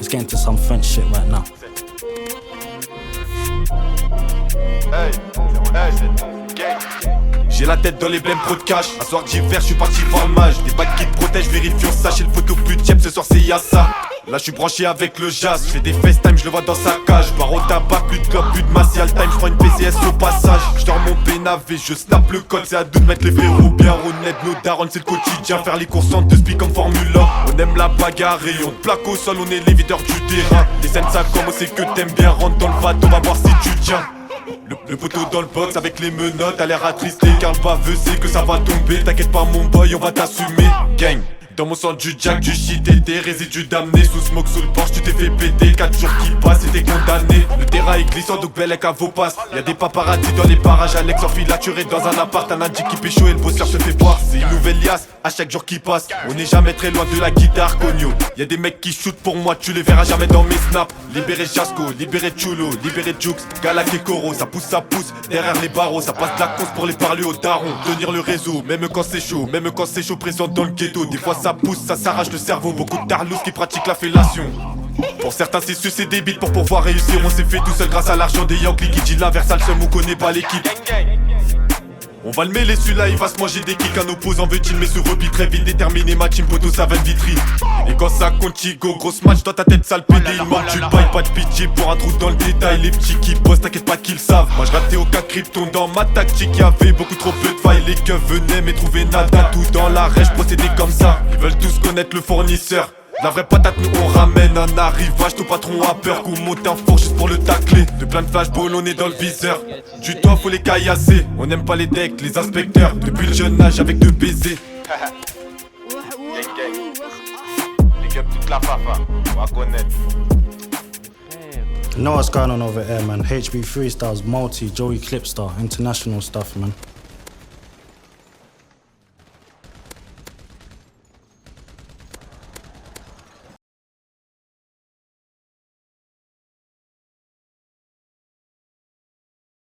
Let's get into some French shit right now. J'ai la tête dans les blèmes, trop de cash. Un soir d'hiver, je suis parti voir le mage. Des bagues qui te protègent, vérifions ça. Chez le photo plus de ce soir c'est Yassa. Là je suis branché avec le jazz. Je fais des FaceTime, je le vois dans sa cage. Pars au tabac, plus de club, plus de masse. Y'a le time, je prends une PCS au passage. Je dors mon pénavé, je snap le code. C'est à deux de mettre les frérots bien honnêtes. Nos darons c'est le quotidien. Faire les courses en 2 speed comme Formule 1. On aime la bagarre et on plaque au sol. On est les videurs du terrain. Les scènes ça commence, c'est que t'aimes bien. Rentre dans le bateau, va voir si tu tiens. Le poteau dans le box avec les menottes, a l'air attristé car le baveux sait que ça va tomber. T'inquiète pas mon boy, on va t'assumer. Gang. Dans mon sang du jack, du shit et des résidus damnés. Sous smoke, sous le Porsche, tu t'es fait péter. 4 jours qui passent et t'es condamné. Le terrain est glissant donc Bellec à vos passes. Y'a des paparazzis dans les parages. Alex en filaturé dans un appart. Un indique qui pécho et le bosseur se fait boire. C'est une nouvelle liasse à chaque jour qui passe. On n'est jamais très loin de la guitare cogno. Y'a des mecs qui shootent pour moi, tu les verras jamais dans mes snaps. Libéré Jasco, libéré Chulo, libéré Jux, Galak et Koro. Ça pousse derrière les barreaux. Ça passe de la cause pour les parler aux darons. Tenir le réseau, même quand c'est chaud. Même quand c'est chaud, présent dans le ghetto. Des fois ça pousse, ça s'arrache le cerveau. Beaucoup de tarlous qui pratiquent la fellation. Pour certains c'est sucer des bites pour pouvoir réussir. On s'est fait tout seul grâce à l'argent des Yankees qui dit l'inverse, le seul, on connaît pas l'équipe. On va le mêler celui-là, il va se manger des kicks. Un opposant veut-il mais se replie très vite. Déterminé, ma team poteau, ça va être vitrine. Et quand ça compte, Chico, grosse match dans ta tête sale pédé. Il manque du bail, pas de pitié pour un trou dans le détail. Les petits qui bossent, t'inquiète pas qu'ils savent. Moi je ratais aucun krypton dans ma tactique. Y'avait beaucoup trop peu de failles. Les keufs venaient mais trouvaient nada. Tout dans la rêche, procéder comme ça. Ils veulent tous connaître le fournisseur. La vraie patate nous on ramène un arrivage. Ton patron a peur qu'on monte un four juste pour le tacler. De plein de flashballs on est dans le viseur. Du temps faut les caillasser. On n'aime pas les decks, les inspecteurs. Depuis le jeune âge avec 2 baisers. Big up toute la fafa, on va connaître. You know what's going on over here, man? HB Freestyles, Multi, Joey Clipstar, international stuff, man.